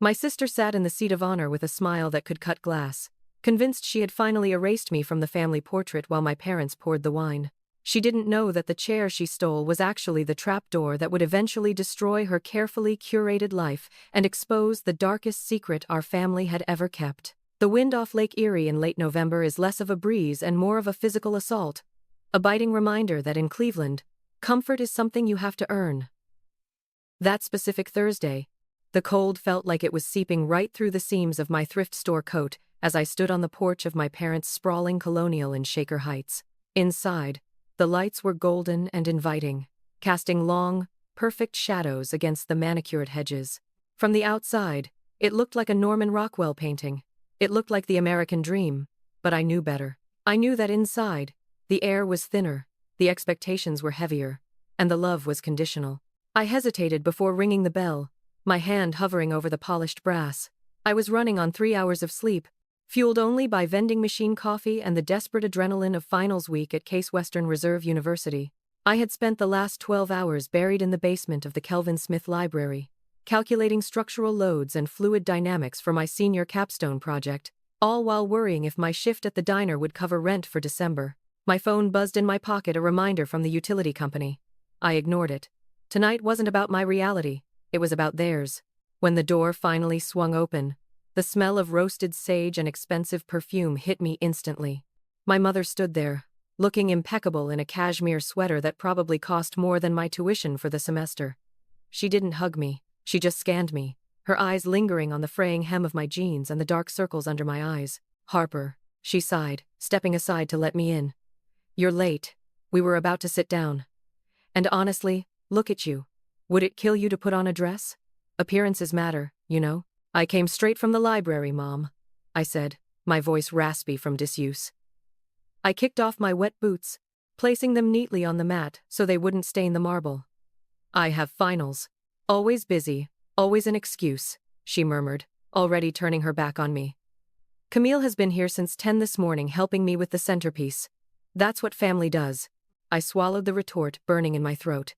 My sister sat in the seat of honor with a smile that could cut glass, convinced she had finally erased me from the family portrait while my parents poured the wine. She didn't know that the chair she stole was actually the trapdoor that would eventually destroy her carefully curated life and expose the darkest secret our family had ever kept. The wind off Lake Erie in late November is less of a breeze and more of a physical assault, a biting reminder that in Cleveland, comfort is something you have to earn. That specific Thursday, the cold felt like it was seeping right through the seams of my thrift store coat as I stood on the porch of my parents' sprawling colonial in Shaker Heights. Inside, the lights were golden and inviting, casting long, perfect shadows against the manicured hedges. From the outside, it looked like a Norman Rockwell painting. It looked like the American dream, but I knew better. I knew that inside, the air was thinner, the expectations were heavier, and the love was conditional. I hesitated before ringing the bell, my hand hovering over the polished brass. I was running on 3 hours of sleep, fueled only by vending machine coffee and the desperate adrenaline of finals week at Case Western Reserve University. I had spent the last 12 hours buried in the basement of the Kelvin Smith Library, calculating structural loads and fluid dynamics for my senior capstone project, all while worrying if my shift at the diner would cover rent for December. My phone buzzed in my pocket, a reminder from the utility company. I ignored it. Tonight wasn't about my reality, it was about theirs. When the door finally swung open, the smell of roasted sage and expensive perfume hit me instantly. My mother stood there, looking impeccable in a cashmere sweater that probably cost more than my tuition for the semester. She didn't hug me, she just scanned me, her eyes lingering on the fraying hem of my jeans and the dark circles under my eyes. "Harper," she sighed, stepping aside to let me in. "You're late." We were about to sit down. "And honestly, look at you. Would it kill you to put on a dress? Appearances matter, you know." "I came straight from the library, Mom," I said, my voice raspy from disuse. I kicked off my wet boots, placing them neatly on the mat so they wouldn't stain the marble. "I have finals. Always busy, always an excuse," she murmured, already turning her back on me. "Camille has been here since 10 this morning helping me with the centerpiece. That's what family does." I swallowed the retort burning in my throat.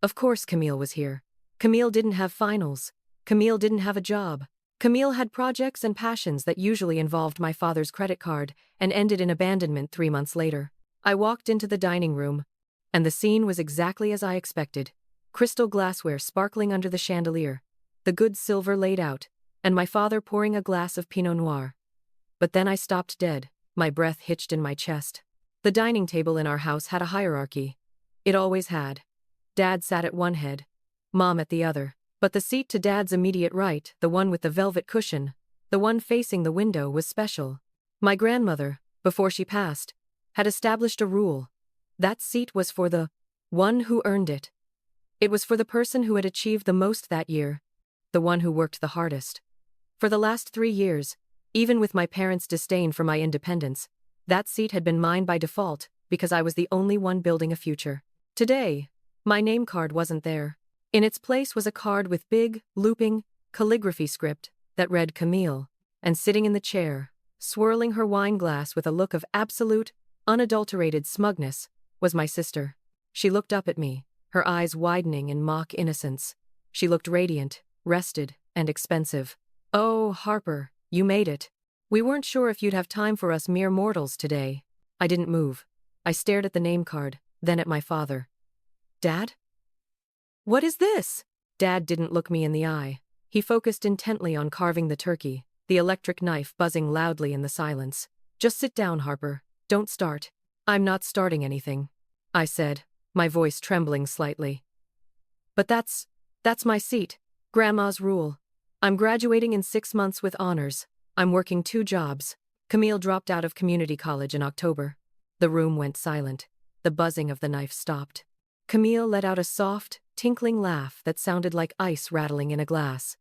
Of course Camille was here. Camille didn't have finals. Camille didn't have a job. Camille had projects and passions that usually involved my father's credit card and ended in abandonment 3 months later. I walked into the dining room, and the scene was exactly as I expected. Crystal glassware sparkling under the chandelier, the good silver laid out, and my father pouring a glass of Pinot Noir. But then I stopped dead, my breath hitched in my chest. The dining table in our house had a hierarchy. It always had. Dad sat at one head, Mom at the other. But the seat to Dad's immediate right, the one with the velvet cushion, the one facing the window, was special. My grandmother, before she passed, had established a rule. That seat was for the one who earned it. It was for the person who had achieved the most that year, the one who worked the hardest. For the last 3 years, even with my parents' disdain for my independence, that seat had been mine by default because I was the only one building a future. Today, my name card wasn't there. In its place was a card with big, looping, calligraphy script that read Camille, and sitting in the chair, swirling her wine glass with a look of absolute, unadulterated smugness, was my sister. She looked up at me, her eyes widening in mock innocence. She looked radiant, rested, and expensive. "Oh, Harper, you made it. We weren't sure if you'd have time for us mere mortals today." I didn't move. I stared at the name card, then at my father. "Dad? What is this?" Dad didn't look me in the eye. He focused intently on carving the turkey, the electric knife buzzing loudly in the silence. "Just sit down, Harper. Don't start." "I'm not starting anything," I said, my voice trembling slightly. "But that's my seat. Grandma's rule. I'm graduating in 6 months with honors. I'm working 2 jobs." Camille dropped out of community college in October. The room went silent. The buzzing of the knife stopped. Camille let out a soft, tinkling laugh that sounded like ice rattling in a glass.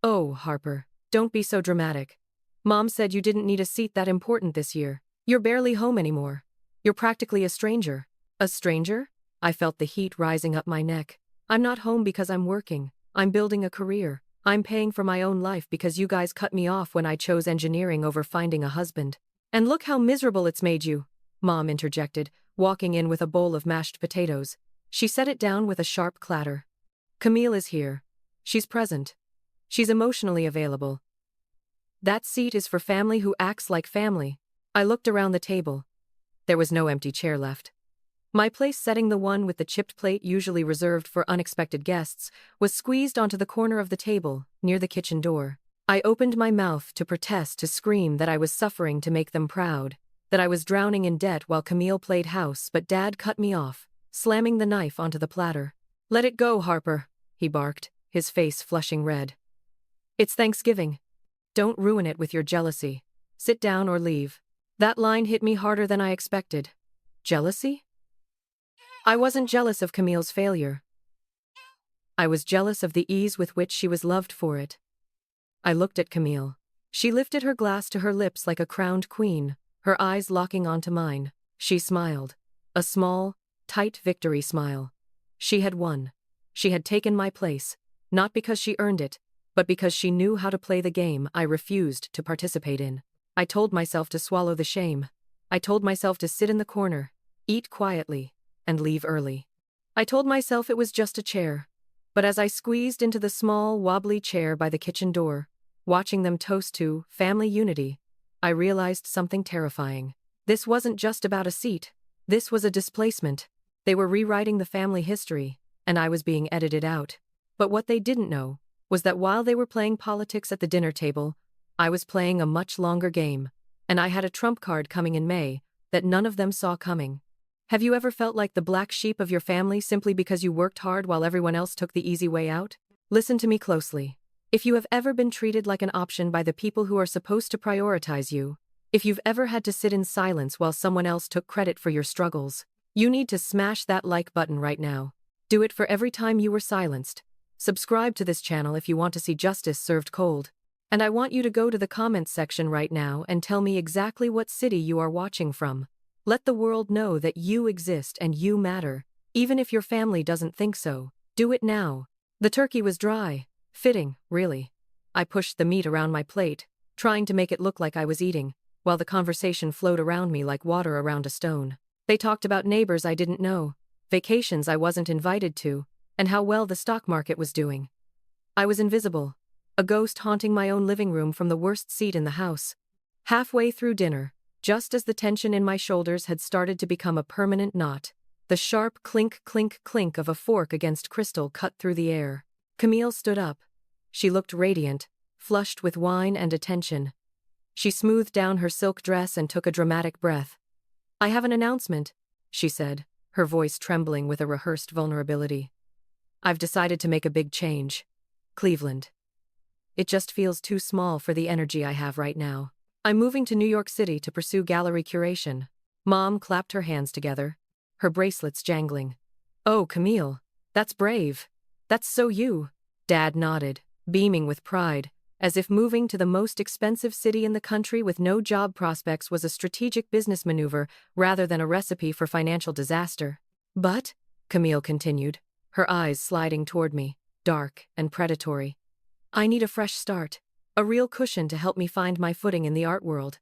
"Oh, Harper, don't be so dramatic. Mom said you didn't need a seat that important this year. You're barely home anymore. You're practically a stranger." "A stranger?" I felt the heat rising up my neck. "I'm not home because I'm working. I'm building a career. I'm paying for my own life because you guys cut me off when I chose engineering over finding a husband. And look how miserable it's made you," Mom interjected, walking in with a bowl of mashed potatoes. She set it down with a sharp clatter. "Camille is here. She's present. She's emotionally available. That seat is for family who acts like family. I looked around the table. There was no empty chair left. My place, setting the one with the chipped plate usually reserved for unexpected guests, was squeezed onto the corner of the table, near the kitchen door. I opened my mouth to protest, to scream that I was suffering to make them proud, that I was drowning in debt while Camille played house, but Dad cut me off, slamming the knife onto the platter. "Let it go, Harper," he barked, his face flushing red. "It's Thanksgiving. Don't ruin it with your jealousy. Sit down or leave." That line hit me harder than I expected. Jealousy? I wasn't jealous of Camille's failure. I was jealous of the ease with which she was loved for it. I looked at Camille. She lifted her glass to her lips like a crowned queen, her eyes locking onto mine. She smiled. A small, tight victory smile. She had won. She had taken my place, not because she earned it, but because she knew how to play the game I refused to participate in. I told myself to swallow the shame. I told myself to sit in the corner, eat quietly, and leave early. I told myself it was just a chair. But as I squeezed into the small, wobbly chair by the kitchen door, watching them toast to family unity, I realized something terrifying. This wasn't just about a seat. This was a displacement. They were rewriting the family history, and I was being edited out. But what they didn't know was that while they were playing politics at the dinner table, I was playing a much longer game, and I had a trump card coming in May that none of them saw coming. Have you ever felt like the black sheep of your family simply because you worked hard while everyone else took the easy way out? Listen to me closely. If you have ever been treated like an option by the people who are supposed to prioritize you, if you've ever had to sit in silence while someone else took credit for your struggles, you need to smash that like button right now. Do it for every time you were silenced. Subscribe to this channel if you want to see justice served cold. And I want you to go to the comments section right now and tell me exactly what city you are watching from. Let the world know that you exist and you matter, even if your family doesn't think so. Do it now. The turkey was dry. Fitting, really. I pushed the meat around my plate, trying to make it look like I was eating, while the conversation flowed around me like water around a stone. They talked about neighbors I didn't know, vacations I wasn't invited to, and how well the stock market was doing. I was invisible. A ghost haunting my own living room from the worst seat in the house. Halfway through dinner, just as the tension in my shoulders had started to become a permanent knot, the sharp clink clink clink of a fork against crystal cut through the air. Camille stood up. She looked radiant, flushed with wine and attention. She smoothed down her silk dress and took a dramatic breath. "I have an announcement," she said, her voice trembling with a rehearsed vulnerability. "I've decided to make a big change. Cleveland. It just feels too small for the energy I have right now. I'm moving to New York City to pursue gallery curation." Mom clapped her hands together, her bracelets jangling. "Oh, Camille, that's brave. That's so you." Dad nodded, beaming with pride, as if moving to the most expensive city in the country with no job prospects was a strategic business maneuver rather than a recipe for financial disaster. "But," Camille continued, her eyes sliding toward me, dark and predatory, "I need a fresh start, a real cushion to help me find my footing in the art world."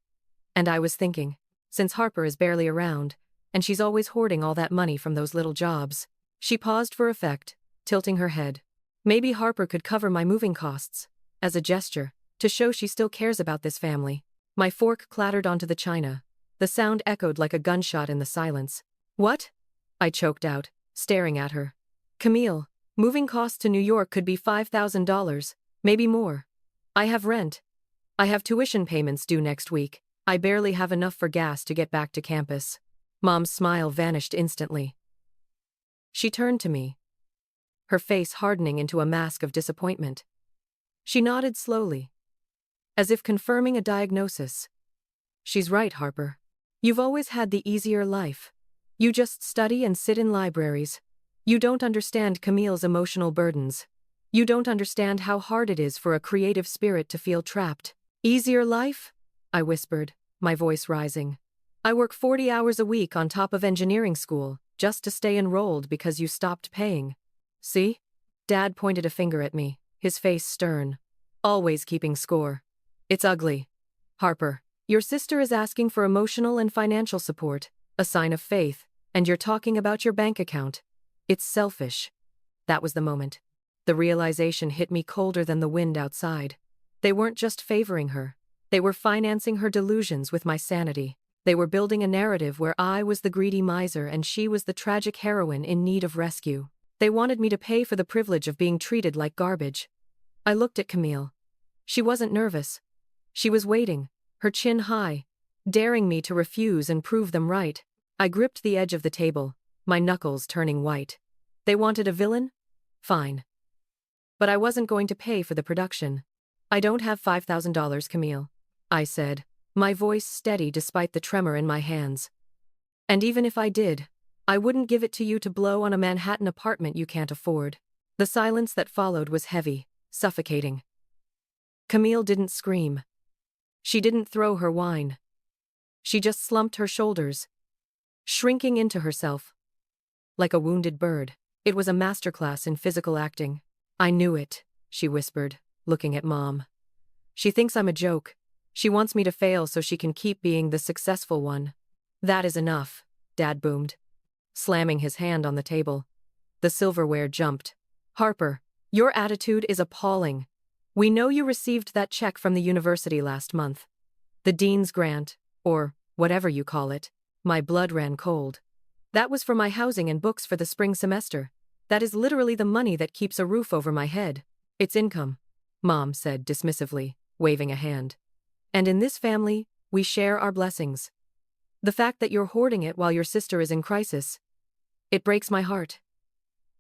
And I was thinking, since Harper is barely around, and she's always hoarding all that money from those little jobs. She paused for effect, tilting her head. Maybe Harper could cover my moving costs, as a gesture, to show she still cares about this family. My fork clattered onto the china. The sound echoed like a gunshot in the silence. "What?" I choked out, staring at her. "Camille, moving costs to New York could be $5,000. Maybe more. I have rent. I have tuition payments due next week. I barely have enough for gas to get back to campus." Mom's smile vanished instantly. She turned to me, her face hardening into a mask of disappointment. She nodded slowly, as if confirming a diagnosis. "She's right, Harper. You've always had the easier life. You just study and sit in libraries. You don't understand Camille's emotional burdens. You don't understand how hard it is for a creative spirit to feel trapped." "Easier life?" I whispered, my voice rising. "I work 40 hours a week on top of engineering school, just to stay enrolled because you stopped paying. See?" Dad pointed a finger at me, his face stern. "Always keeping score. It's ugly. Harper, your sister is asking for emotional and financial support, a sign of faith, and you're talking about your bank account. It's selfish." That was the moment. The realization hit me colder than the wind outside. They weren't just favoring her. They were financing her delusions with my sanity. They were building a narrative where I was the greedy miser and she was the tragic heroine in need of rescue. They wanted me to pay for the privilege of being treated like garbage. I looked at Camille. She wasn't nervous. She was waiting, her chin high, daring me to refuse and prove them right. I gripped the edge of the table, my knuckles turning white. They wanted a villain? Fine. But I wasn't going to pay for the production. I don't have $5,000, Camille, I said, my voice steady despite the tremor in my hands. And even if I did, I wouldn't give it to you to blow on a Manhattan apartment you can't afford. The silence that followed was heavy, suffocating. Camille didn't scream. She didn't throw her wine. She just slumped her shoulders, shrinking into herself. Like a wounded bird. It was a masterclass in physical acting. I knew it, she whispered, looking at Mom. She thinks I'm a joke. She wants me to fail so she can keep being the successful one. That is enough, Dad boomed, slamming his hand on the table. The silverware jumped. Harper, your attitude is appalling. We know you received that check from the university last month. The dean's grant, or whatever you call it. My blood ran cold. That was for my housing and books for the spring semester. That is literally the money that keeps a roof over my head. It's income, Mom said dismissively, waving a hand. And in this family, we share our blessings. The fact that you're hoarding it while your sister is in crisis, it breaks my heart.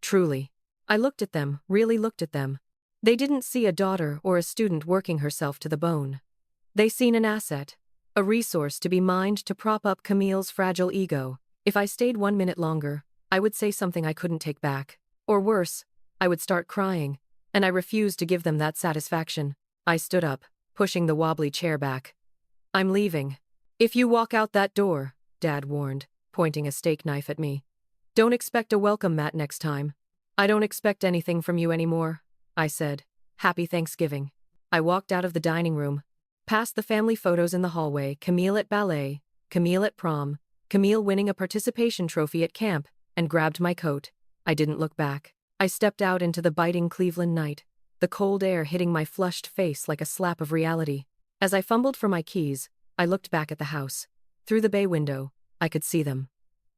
Truly. I looked at them, really looked at them. They didn't see a daughter or a student working herself to the bone. They seen an asset, a resource to be mined to prop up Camille's fragile ego. If I stayed 1 minute longer, I would say something I couldn't take back. Or worse, I would start crying, and I refused to give them that satisfaction. I stood up, pushing the wobbly chair back. I'm leaving. If you walk out that door, Dad warned, pointing a steak knife at me. Don't expect a welcome mat next time. I don't expect anything from you anymore, I said. Happy Thanksgiving. I walked out of the dining room, past the family photos in the hallway, Camille at ballet, Camille at prom, Camille winning a participation trophy at camp, and grabbed my coat. I didn't look back. I stepped out into the biting Cleveland night, the cold air hitting my flushed face like a slap of reality. As I fumbled for my keys, I looked back at the house. Through the bay window, I could see them.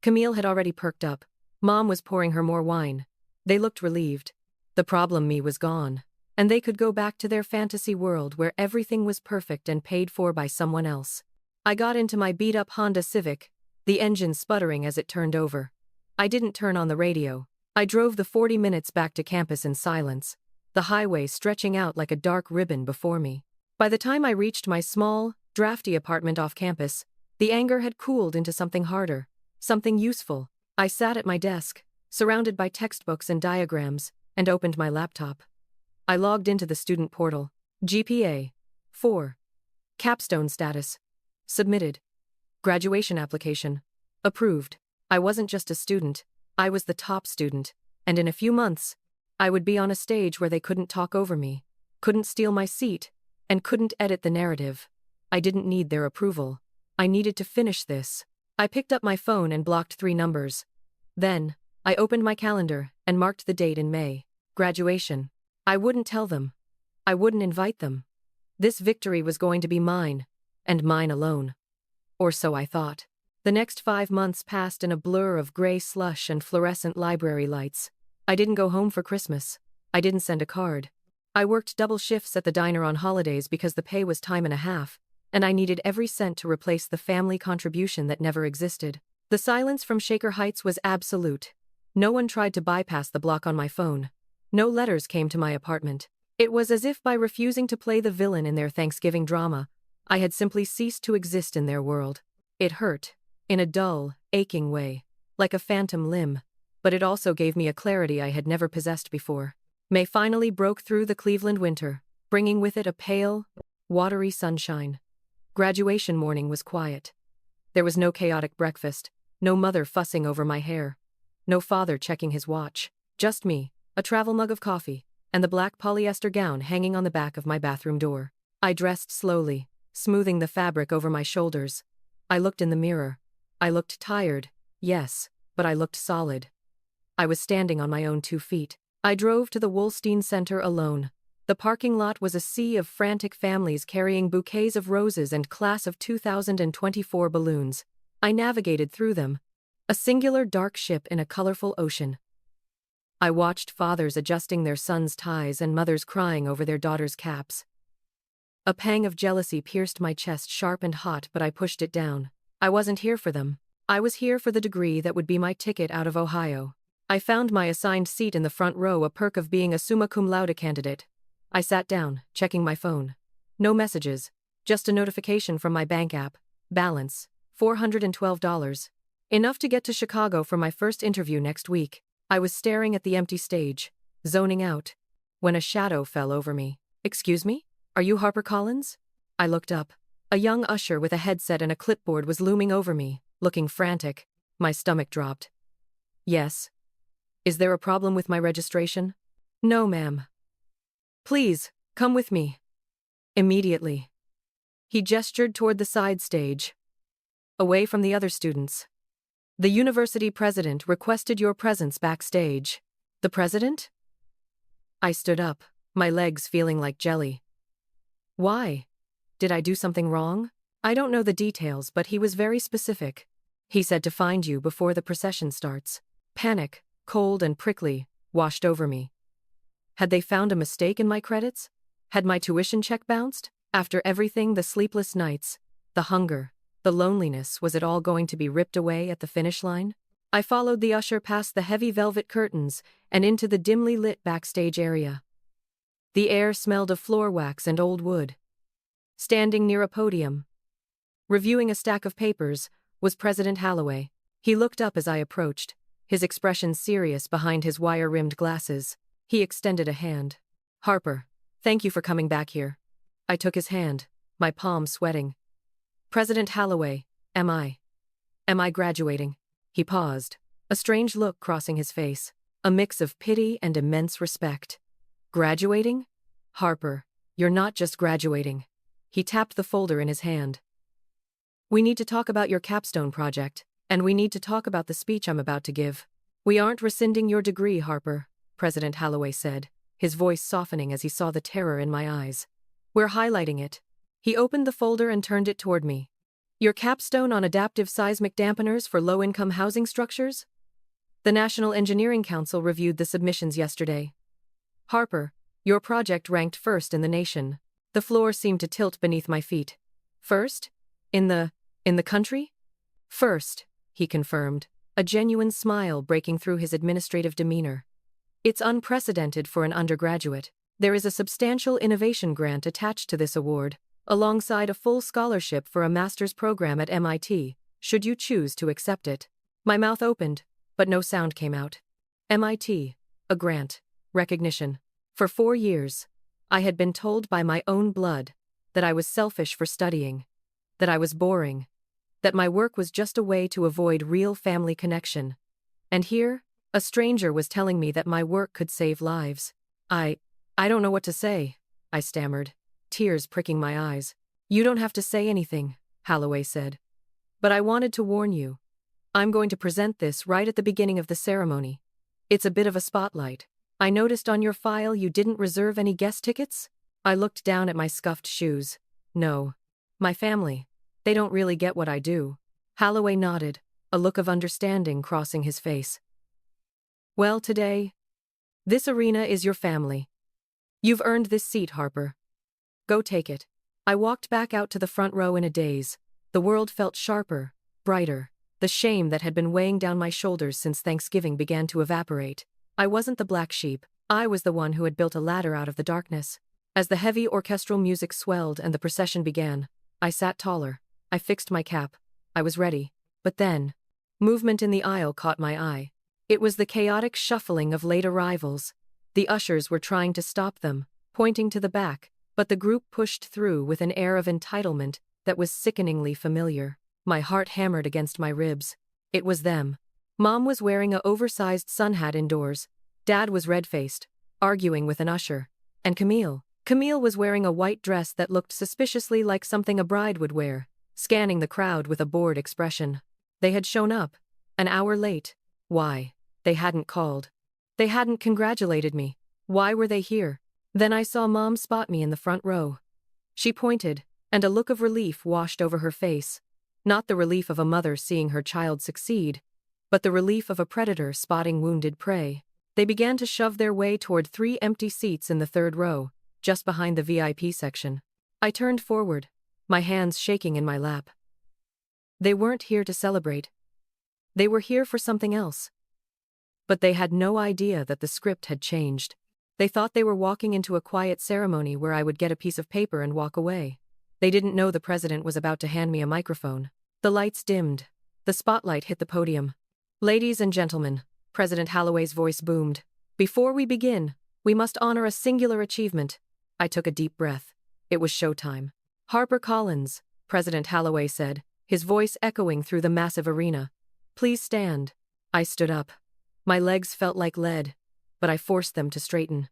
Camille had already perked up. Mom was pouring her more wine. They looked relieved. The problem me was gone, and they could go back to their fantasy world where everything was perfect and paid for by someone else. I got into my beat-up Honda Civic, the engine sputtering as it turned over. I didn't turn on the radio. I drove the 40 minutes back to campus in silence, the highway stretching out like a dark ribbon before me. By the time I reached my small, drafty apartment off campus, the anger had cooled into something harder, something useful. I sat at my desk, surrounded by textbooks and diagrams, and opened my laptop. I logged into the student portal. GPA 4. Capstone status. Submitted. Graduation application. Approved. I wasn't just a student, I was the top student, and in a few months, I would be on a stage where they couldn't talk over me, couldn't steal my seat, and couldn't edit the narrative. I didn't need their approval. I needed to finish this. I picked up my phone and blocked 3 numbers. Then, I opened my calendar and marked the date in May. Graduation. I wouldn't tell them. I wouldn't invite them. This victory was going to be mine, and mine alone. Or so I thought. The next 5 months passed in a blur of gray slush and fluorescent library lights. I didn't go home for Christmas. I didn't send a card. I worked double shifts at the diner on holidays because the pay was time and a half, and I needed every cent to replace the family contribution that never existed. The silence from Shaker Heights was absolute. No one tried to bypass the block on my phone. No letters came to my apartment. It was as if by refusing to play the villain in their Thanksgiving drama, I had simply ceased to exist in their world. It hurt, in a dull, aching way, like a phantom limb, but it also gave me a clarity I had never possessed before. May finally broke through the Cleveland winter, bringing with it a pale, watery sunshine. Graduation morning was quiet. There was no chaotic breakfast, no mother fussing over my hair, no father checking his watch, just me, a travel mug of coffee, and the black polyester gown hanging on the back of my bathroom door. I dressed slowly, smoothing the fabric over my shoulders. I looked in the mirror. I looked tired, yes, but I looked solid. I was standing on my own 2 feet. I drove to the Wolstein Center alone. The parking lot was a sea of frantic families carrying bouquets of roses and class of 2024 balloons. I navigated through them, a singular dark ship in a colorful ocean. I watched fathers adjusting their sons' ties and mothers crying over their daughters' caps. A pang of jealousy pierced my chest, sharp and hot, but I pushed it down. I wasn't here for them. I was here for the degree that would be my ticket out of Ohio. I found my assigned seat in the front row, a perk of being a summa cum laude candidate. I sat down, checking my phone. No messages, just a notification from my bank app. Balance, $412. Enough to get to Chicago for my first interview next week. I was staring at the empty stage, zoning out, when a shadow fell over me. "Excuse me? Are you Harper Collins?" I looked up. A young usher with a headset and a clipboard was looming over me, looking frantic. My stomach dropped. "Yes. Is there a problem with my registration?" "No, ma'am." "Please, come with me. Immediately." He gestured toward the side stage, away from the other students. "The university president requested your presence backstage." "The president?" I stood up, my legs feeling like jelly. "Why? Did I do something wrong?" "I don't know the details, but he was very specific. He said to find you before the procession starts." Panic, cold and prickly, washed over me. Had they found a mistake in my credits? Had my tuition check bounced? After everything, the sleepless nights, the hunger, the loneliness, was it all going to be ripped away at the finish line? I followed the usher past the heavy velvet curtains and into the dimly lit backstage area. The air smelled of floor wax and old wood. Standing near a podium, reviewing a stack of papers, was President Holloway. He looked up as I approached, his expression serious behind his wire-rimmed glasses. He extended a hand. "Harper, thank you for coming back here." I took his hand, my palm sweating. "President Holloway, am I graduating?" He paused, a strange look crossing his face, a mix of pity and immense respect. "Graduating? Harper, you're not just graduating." He tapped the folder in his hand. "We need to talk about your capstone project, and we need to talk about the speech I'm about to give." "We aren't rescinding your degree, Harper," President Holloway said, his voice softening as he saw the terror in my eyes. "We're highlighting it." He opened the folder and turned it toward me. "Your capstone on adaptive seismic dampeners for low-income housing structures? The National Engineering Council reviewed the submissions yesterday. Harper, your project ranked first in the nation." The floor seemed to tilt beneath my feet. "First? In the country?" "First," he confirmed, a genuine smile breaking through his administrative demeanor. "It's unprecedented for an undergraduate. There is a substantial innovation grant attached to this award, alongside a full scholarship for a master's program at MIT, should you choose to accept it." My mouth opened, but no sound came out. MIT, a grant, recognition. For 4 years, I had been told by my own blood that I was selfish for studying, that I was boring, that my work was just a way to avoid real family connection. And here, a stranger was telling me that my work could save lives. I don't know what to say," I stammered, tears pricking my eyes. "You don't have to say anything," Holloway said. "But I wanted to warn you. I'm going to present this right at the beginning of the ceremony. It's a bit of a spotlight. I noticed on your file you didn't reserve any guest tickets?" I looked down at my scuffed shoes. "No. My family, they don't really get what I do." Holloway nodded, a look of understanding crossing his face. "Well, today, this arena is your family. You've earned this seat, Harper. Go take it." I walked back out to the front row in a daze. The world felt sharper, brighter. The shame that had been weighing down my shoulders since Thanksgiving began to evaporate. I wasn't the black sheep. I was the one who had built a ladder out of the darkness. As the heavy orchestral music swelled and the procession began, I sat taller. I fixed my cap. I was ready. But then, movement in the aisle caught my eye. It was the chaotic shuffling of late arrivals. The ushers were trying to stop them, pointing to the back, but the group pushed through with an air of entitlement that was sickeningly familiar. My heart hammered against my ribs. It was them. Mom was wearing a oversized sun hat indoors. Dad was red-faced, arguing with an usher. And Camille was wearing a white dress that looked suspiciously like something a bride would wear, scanning the crowd with a bored expression. They had shown up, an hour late. Why? They hadn't called. They hadn't congratulated me. Why were they here? Then I saw Mom spot me in the front row. She pointed, and a look of relief washed over her face. Not the relief of a mother seeing her child succeed, but the relief of a predator spotting wounded prey. They began to shove their way toward 3 empty seats in the third row, just behind the VIP section. I turned forward, my hands shaking in my lap. They weren't here to celebrate. They were here for something else. But they had no idea that the script had changed. They thought they were walking into a quiet ceremony where I would get a piece of paper and walk away. They didn't know the president was about to hand me a microphone. The lights dimmed. The spotlight hit the podium. "Ladies and gentlemen," President Holloway's voice boomed. "Before we begin, we must honor a singular achievement." I took a deep breath. It was showtime. "Harper Collins," President Holloway said, his voice echoing through the massive arena. "Please stand." I stood up. My legs felt like lead, but I forced them to straighten.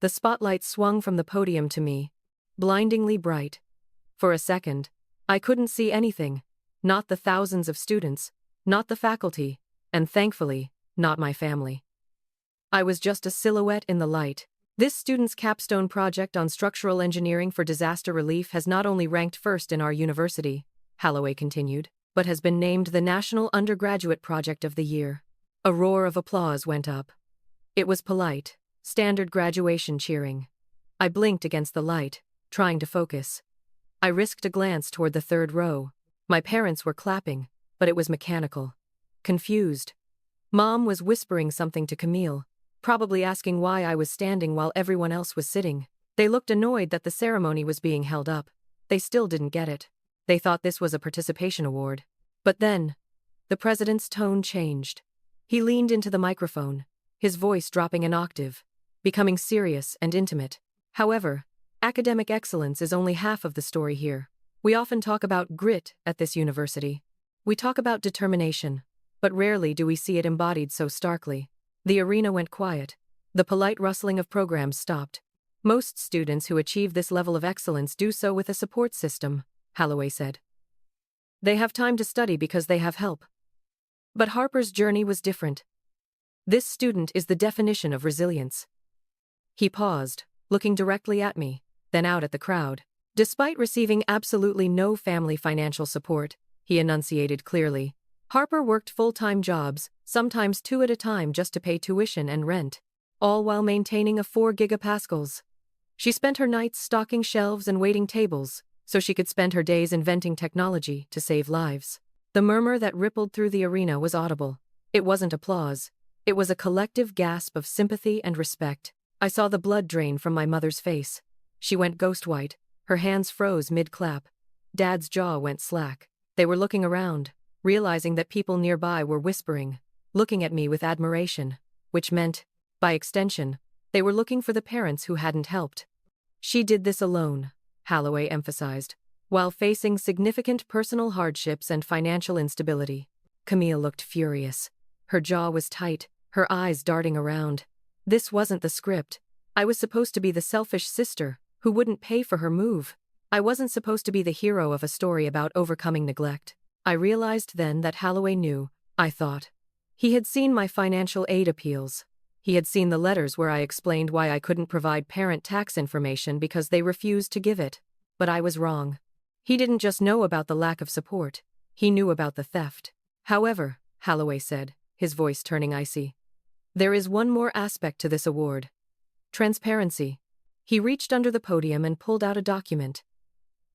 The spotlight swung from the podium to me, blindingly bright. For a second, I couldn't see anything, not the thousands of students, not the faculty, and thankfully, not my family. I was just a silhouette in the light. This student's capstone project on structural engineering for disaster relief has not only ranked first in our university, Holloway continued, but has been named the National Undergraduate Project of the Year. A roar of applause went up. It was polite, standard graduation cheering. I blinked against the light, trying to focus. I risked a glance toward the third row. My parents were clapping, but it was mechanical. Confused. Mom was whispering something to Camille, probably asking why I was standing while everyone else was sitting. They looked annoyed that the ceremony was being held up. They still didn't get it. They thought this was a participation award. But then, the president's tone changed. He leaned into the microphone, his voice dropping an octave, becoming serious and intimate. "However, academic excellence is only half of the story here. We often talk about grit at this university. We talk about determination, but rarely do we see it embodied so starkly." The arena went quiet. The polite rustling of programs stopped. "Most students who achieve this level of excellence do so with a support system," Holloway said. "They have time to study because they have help." But Harper's journey was different. This student is the definition of resilience. He paused, looking directly at me, then out at the crowd. "Despite receiving absolutely no family financial support," he enunciated clearly, "Harper worked full-time jobs, sometimes 2 at a time just to pay tuition and rent, all while maintaining a 4 gigapascals. She spent her nights stocking shelves and waiting tables, so she could spend her days inventing technology to save lives." The murmur that rippled through the arena was audible. It wasn't applause. It was a collective gasp of sympathy and respect. I saw the blood drain from my mother's face. She went ghost white. Her hands froze mid-clap. Dad's jaw went slack. They were looking around, realizing that people nearby were whispering, looking at me with admiration, which meant, by extension, they were looking for the parents who hadn't helped. "She did this alone," Holloway emphasized, "while facing significant personal hardships and financial instability." Camille looked furious. Her jaw was tight, her eyes darting around. This wasn't the script. I was supposed to be the selfish sister who wouldn't pay for her move. I wasn't supposed to be the hero of a story about overcoming neglect. I realized then that Holloway knew, I thought. He had seen my financial aid appeals. He had seen the letters where I explained why I couldn't provide parent tax information because they refused to give it. But I was wrong. He didn't just know about the lack of support. He knew about the theft. "However," Holloway said, his voice turning icy, "there is one more aspect to this award. Transparency." He reached under the podium and pulled out a document.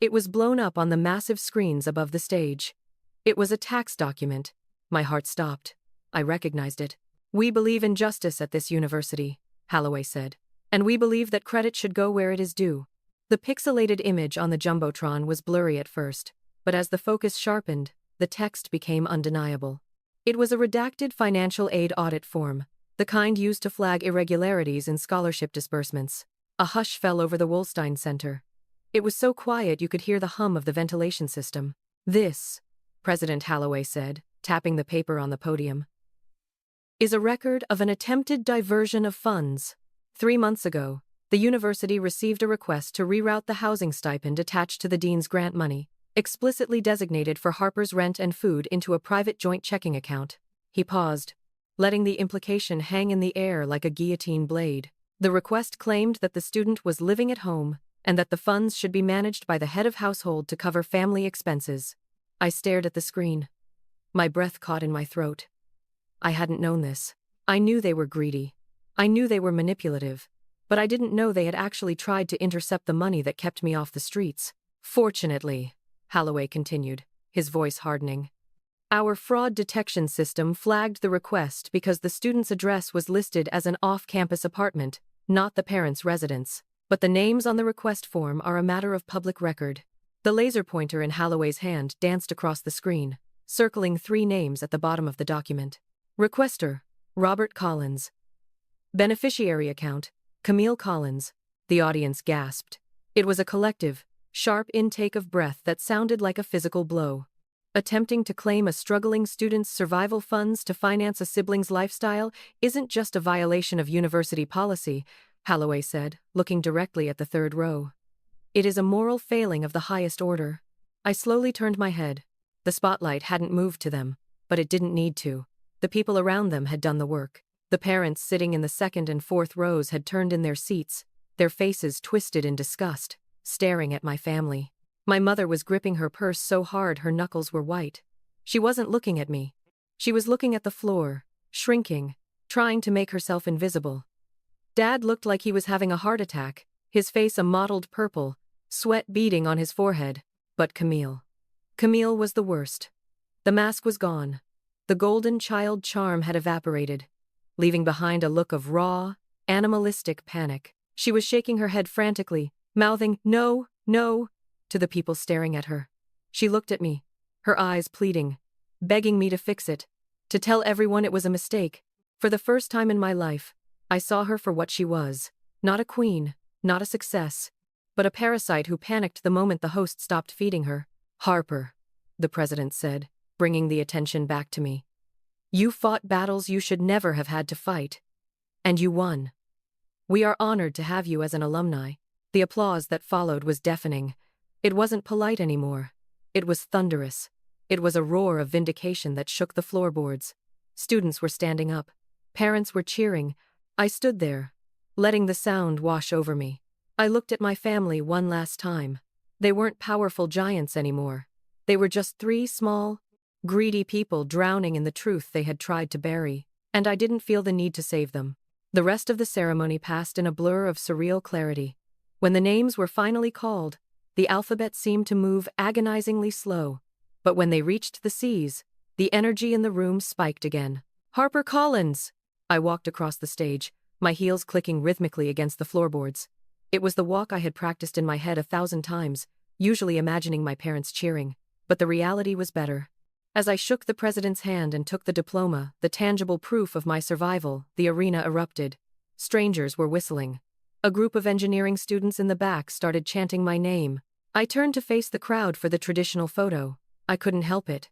It was blown up on the massive screens above the stage. It was a tax document. My heart stopped. I recognized it. "We believe in justice at this university," Holloway said. "And we believe that credit should go where it is due." The pixelated image on the jumbotron was blurry at first, but as the focus sharpened, the text became undeniable. It was a redacted financial aid audit form, the kind used to flag irregularities in scholarship disbursements. A hush fell over the Wolstein Center. It was so quiet you could hear the hum of the ventilation system. "This," President Holloway said, tapping the paper on the podium, "is a record of an attempted diversion of funds. 3 months ago, the university received a request to reroute the housing stipend attached to the dean's grant money, explicitly designated for Harper's rent and food, into a private joint checking account." He paused, letting the implication hang in the air like a guillotine blade. The request claimed that the student was living at home and that the funds should be managed by the head of household to cover family expenses. I stared at the screen. My breath caught in my throat. I hadn't known this. I knew they were greedy. I knew they were manipulative. But I didn't know they had actually tried to intercept the money that kept me off the streets. Fortunately, Holloway continued, his voice hardening, our fraud detection system flagged the request because the student's address was listed as an off-campus apartment, not the parents' residence. But the names on the request form are a matter of public record. The laser pointer in Holloway's hand danced across the screen, circling 3 names at the bottom of the document. Requester, Robert Collins. Beneficiary account, Camille Collins. The audience gasped. It was a collective, sharp intake of breath that sounded like a physical blow. Attempting to claim a struggling student's survival funds to finance a sibling's lifestyle isn't just a violation of university policy, Holloway said, looking directly at the 3rd row. It is a moral failing of the highest order. I slowly turned my head. The spotlight hadn't moved to them, but it didn't need to. The people around them had done the work. The parents sitting in the 2nd and 4th rows had turned in their seats, their faces twisted in disgust, staring at my family. My mother was gripping her purse so hard her knuckles were white. She wasn't looking at me. She was looking at the floor, shrinking, trying to make herself invisible. Dad looked like he was having a heart attack, his face a mottled purple, sweat beading on his forehead. But Camille was the worst. The mask was gone. The golden child charm had evaporated, leaving behind a look of raw, animalistic panic. She was shaking her head frantically, mouthing, "No, no," to the people staring at her. She looked at me, her eyes pleading, begging me to fix it, to tell everyone it was a mistake. For the first time in my life, I saw her for what she was, not a queen, not a success, but a parasite who panicked the moment the host stopped feeding her. "Harper," the president said, bringing the attention back to me. "You fought battles you should never have had to fight. And you won. We are honored to have you as an alumni." The applause that followed was deafening. It wasn't polite anymore. It was thunderous. It was a roar of vindication that shook the floorboards. Students were standing up. Parents were cheering. I stood there, letting the sound wash over me. I looked at my family one last time. They weren't powerful giants anymore. They were just 3 small, greedy people drowning in the truth they had tried to bury, and I didn't feel the need to save them. The rest of the ceremony passed in a blur of surreal clarity. When the names were finally called, the alphabet seemed to move agonizingly slow, but when they reached the C's, the energy in the room spiked again. "Harper Collins!" I walked across the stage, my heels clicking rhythmically against the floorboards. It was the walk I had practiced in my head 1,000 times, usually imagining my parents cheering, but the reality was better. As I shook the president's hand and took the diploma, the tangible proof of my survival, the arena erupted. Strangers were whistling. A group of engineering students in the back started chanting my name. I turned to face the crowd for the traditional photo. I couldn't help it.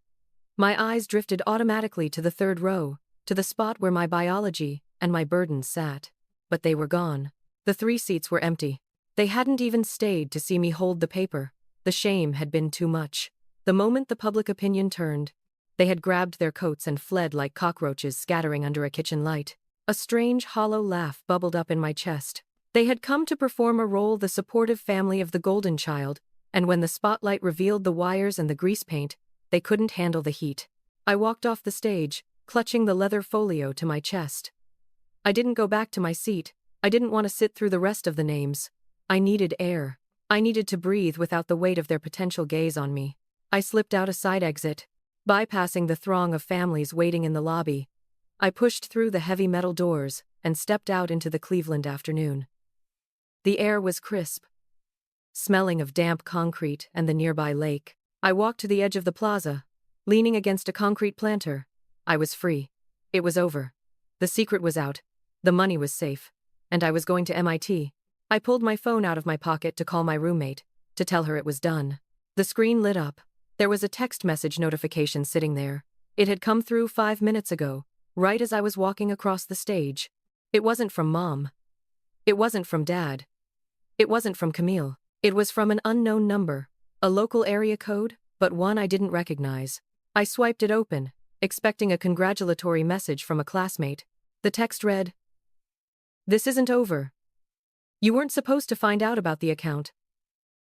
My eyes drifted automatically to the 3rd row, to the spot where my biology and my burdens sat. But they were gone. The 3 seats were empty. They hadn't even stayed to see me hold the paper. The shame had been too much. The moment the public opinion turned, they had grabbed their coats and fled like cockroaches scattering under a kitchen light. A strange, hollow laugh bubbled up in my chest. They had come to perform a role, the supportive family of the golden child, and when the spotlight revealed the wires and the grease paint, they couldn't handle the heat. I walked off the stage, clutching the leather folio to my chest. I didn't go back to my seat. I didn't want to sit through the rest of the names. I needed air. I needed to breathe without the weight of their potential gaze on me. I slipped out a side exit, bypassing the throng of families waiting in the lobby. I pushed through the heavy metal doors and stepped out into the Cleveland afternoon. The air was crisp, smelling of damp concrete and the nearby lake. I walked to the edge of the plaza, leaning against a concrete planter. I was free. It was over. The secret was out. The money was safe. And I was going to MIT. I pulled my phone out of my pocket to call my roommate, to tell her it was done. The screen lit up. There was a text message notification sitting there. It had come through 5 minutes ago, right as I was walking across the stage. It wasn't from Mom. It wasn't from Dad. It wasn't from Camille. It was from an unknown number, a local area code, but one I didn't recognize. I swiped it open, expecting a congratulatory message from a classmate. The text read, "This isn't over. You weren't supposed to find out about the account.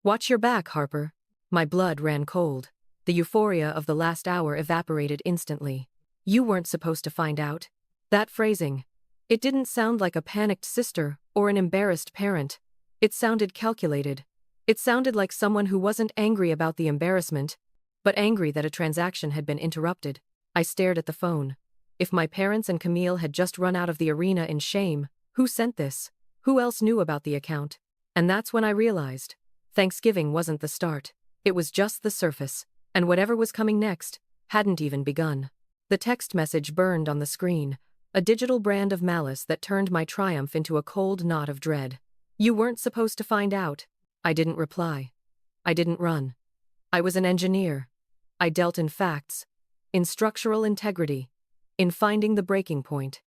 Watch your back, Harper." My blood ran cold. The euphoria of the last hour evaporated instantly. You weren't supposed to find out. That phrasing. It didn't sound like a panicked sister or an embarrassed parent. It sounded calculated. It sounded like someone who wasn't angry about the embarrassment, but angry that a transaction had been interrupted. I stared at the phone. If my parents and Camille had just run out of the arena in shame, who sent this? Who else knew about the account? And that's when I realized. Thanksgiving wasn't the start. It was just the surface, and whatever was coming next hadn't even begun. The text message burned on the screen, a digital brand of malice that turned my triumph into a cold knot of dread. You weren't supposed to find out. I didn't reply. I didn't run. I was an engineer. I dealt in facts, in structural integrity, in finding the breaking point.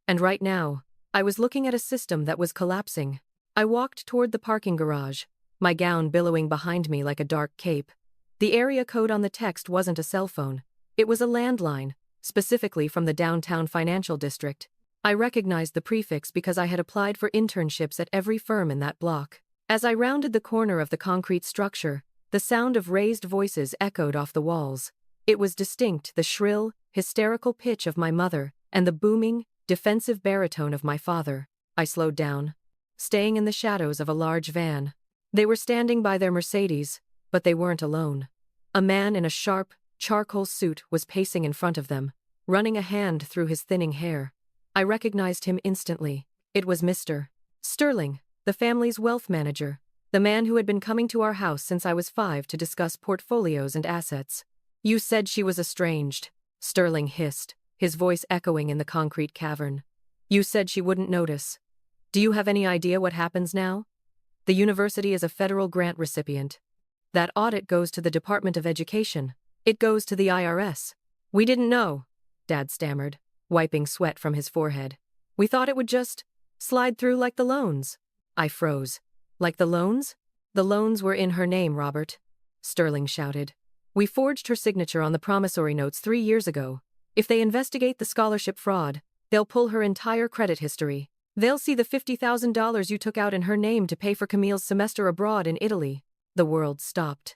And right now, I was looking at a system that was collapsing. I walked toward the parking garage, my gown billowing behind me like a dark cape. The area code on the text wasn't a cell phone. It was a landline, specifically from the downtown financial district. I recognized the prefix because I had applied for internships at every firm in that block. As I rounded the corner of the concrete structure, the sound of raised voices echoed off the walls. It was distinct, the shrill, hysterical pitch of my mother and the booming, defensive baritone of my father. I slowed down, staying in the shadows of a large van. They were standing by their Mercedes, but they weren't alone. A man in a sharp, charcoal suit was pacing in front of them, running a hand through his thinning hair. I recognized him instantly. It was Mr. Sterling, the family's wealth manager, the man who had been coming to our house since I was 5 to discuss portfolios and assets. "You said she was estranged," Sterling hissed, his voice echoing in the concrete cavern. "You said she wouldn't notice. Do you have any idea what happens now? The university is a federal grant recipient. That audit goes to the Department of Education. It goes to the IRS. We didn't know," Dad stammered, wiping sweat from his forehead. "We thought it would just slide through like the loans." I froze. "Like the loans?" "The loans were in her name, Robert," Sterling shouted. "We forged her signature on the promissory notes 3 years ago. If they investigate the scholarship fraud, they'll pull her entire credit history. They'll see the $50,000 you took out in her name to pay for Camille's semester abroad in Italy." The world stopped.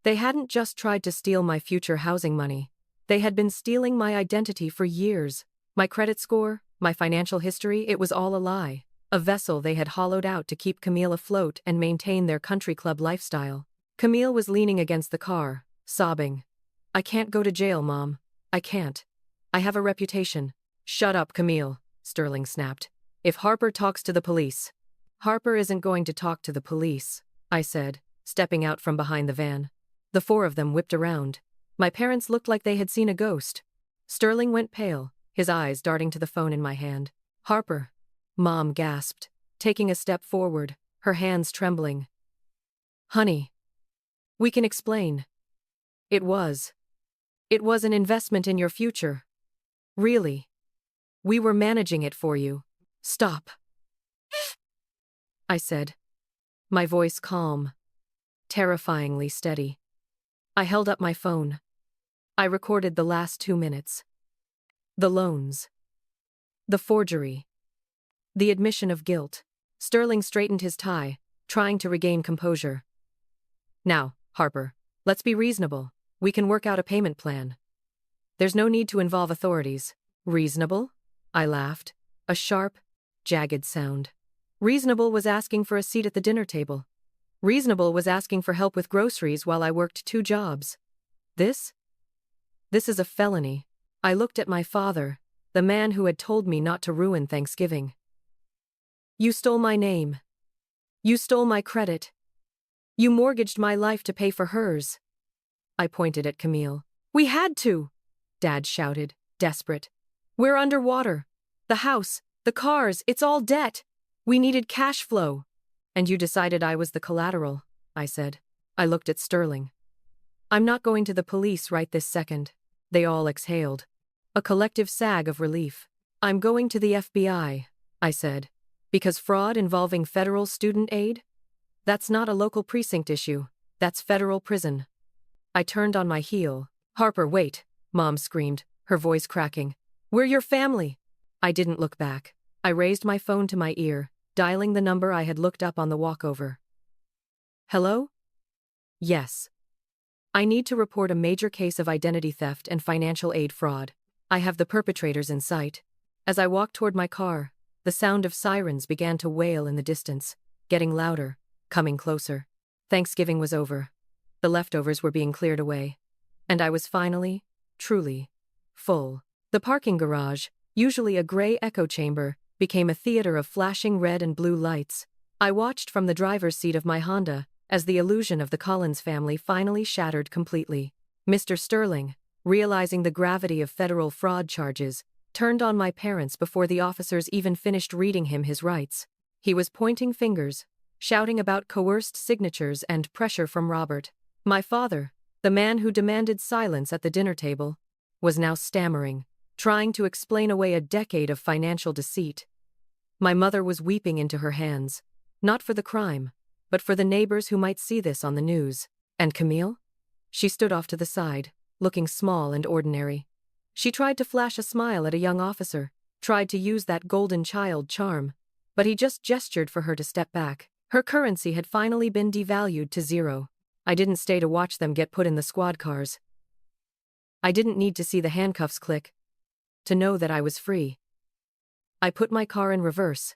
They hadn't just tried to steal my future housing money. They had been stealing my identity for years. My credit score, my financial history, it was all a lie. A vessel they had hollowed out to keep Camille afloat and maintain their country club lifestyle. Camille was leaning against the car, sobbing. "I can't go to jail, Mom. I can't. I have a reputation." "Shut up, Camille," Sterling snapped. "If Harper talks to the police." "Harper isn't going to talk to the police," I said, stepping out from behind the van. The 4 of them whipped around. My parents looked like they had seen a ghost. Sterling went pale, his eyes darting to the phone in my hand. "Harper," Mom gasped, taking a step forward, her hands trembling. "Honey. We can explain. It was an investment in your future. Really. We were managing it for you." "Stop," I said, my voice calm, terrifyingly steady. I held up my phone. I recorded the last 2 minutes. The loans. The forgery. The admission of guilt. Sterling straightened his tie, trying to regain composure. "Now, Harper, let's be reasonable. We can work out a payment plan. There's no need to involve authorities." "Reasonable?" I laughed, a sharp, jagged sound. Reasonable was asking for a seat at the dinner table. Reasonable was asking for help with groceries while I worked 2 jobs. This is a felony. I looked at my father, the man who had told me not to ruin Thanksgiving. "You stole my name. You stole my credit. You mortgaged my life to pay for hers." I pointed at Camille. "We had to," Dad shouted, desperate. "We're underwater. The house, the cars, it's all debt. We needed cash flow." "And you decided I was the collateral," I said. I looked at Sterling. "I'm not going to the police right this second." They all exhaled. A collective sag of relief. "I'm going to the FBI," I said. "Because fraud involving federal student aid? That's not a local precinct issue. That's federal prison." I turned on my heel. "Harper, wait," Mom screamed, her voice cracking. "We're your family." I didn't look back. I raised my phone to my ear, dialing the number I had looked up on the walkover. "Hello?" "Yes. I need to report a major case of identity theft and financial aid fraud. I have the perpetrators in sight." As I walked toward my car, the sound of sirens began to wail in the distance, getting louder, coming closer. Thanksgiving was over. The leftovers were being cleared away. And I was finally, truly, full. The parking garage, usually a gray echo chamber, became a theater of flashing red and blue lights. I watched from the driver's seat of my Honda as the illusion of the Collins family finally shattered completely. Mr. Sterling, realizing the gravity of federal fraud charges, turned on my parents before the officers even finished reading him his rights. He was pointing fingers, shouting about coerced signatures and pressure from Robert. My father, the man who demanded silence at the dinner table, was now stammering, trying to explain away a decade of financial deceit. My mother was weeping into her hands, not for the crime, but for the neighbors who might see this on the news. And Camille? She stood off to the side, looking small and ordinary. She tried to flash a smile at a young officer, tried to use that golden child charm, but he just gestured for her to step back. Her currency had finally been devalued to zero. I didn't stay to watch them get put in the squad cars. I didn't need to see the handcuffs click to know that I was free. I put my car in reverse,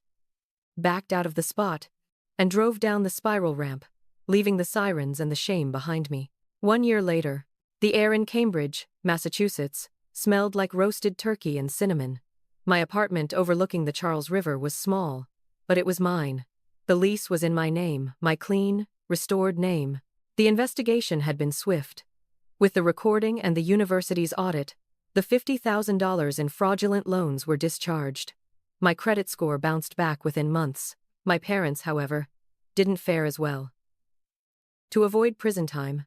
backed out of the spot, and drove down the spiral ramp, leaving the sirens and the shame behind me. 1 year later, the air in Cambridge, Massachusetts, smelled like roasted turkey and cinnamon. My apartment overlooking the Charles River was small, but it was mine. The lease was in my name, my clean, restored name. The investigation had been swift. With the recording and the university's audit, the $50,000 in fraudulent loans were discharged. My credit score bounced back within months. My parents, however, didn't fare as well. To avoid prison time,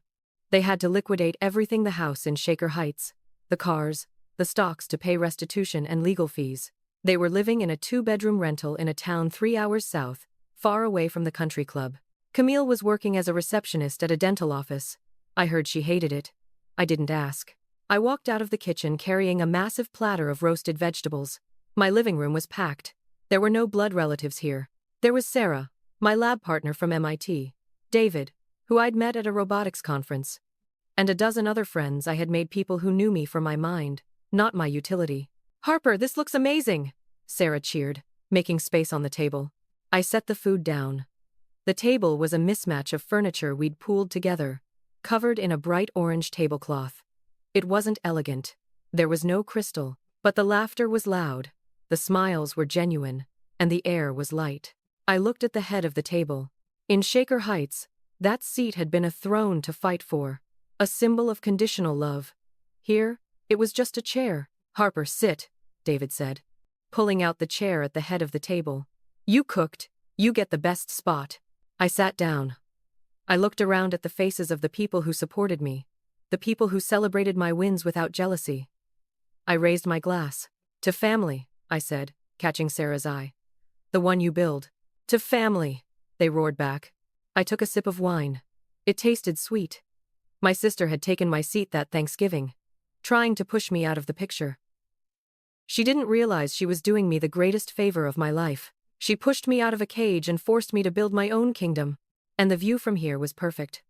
they had to liquidate everything the house in Shaker Heights, the cars, the stocks to pay restitution and legal fees. They were living in a 2-bedroom rental in a town 3 hours south, far away from the country club. Camille was working as a receptionist at a dental office. I heard she hated it. I didn't ask. I walked out of the kitchen carrying a massive platter of roasted vegetables. My living room was packed. There were no blood relatives here. There was Sarah, my lab partner from MIT, David, who I'd met at a robotics conference, and a dozen other friends I had made, people who knew me for my mind, not my utility. "Harper, this looks amazing!" Sarah cheered, making space on the table. I set the food down. The table was a mismatch of furniture we'd pooled together, covered in a bright orange tablecloth. It wasn't elegant. There was no crystal, but the laughter was loud, the smiles were genuine, and the air was light. I looked at the head of the table. In Shaker Heights, that seat had been a throne to fight for, a symbol of conditional love. Here, it was just a chair. "Harper, sit," David said, pulling out the chair at the head of the table. "You cooked, you get the best spot." I sat down. I looked around at the faces of the people who supported me, the people who celebrated my wins without jealousy. I raised my glass. "To family," I said, catching Sarah's eye. "The one you build." "To family," they roared back. I took a sip of wine. It tasted sweet. My sister had taken my seat that Thanksgiving, trying to push me out of the picture. She didn't realize she was doing me the greatest favor of my life. She pushed me out of a cage and forced me to build my own kingdom. And the view from here was perfect.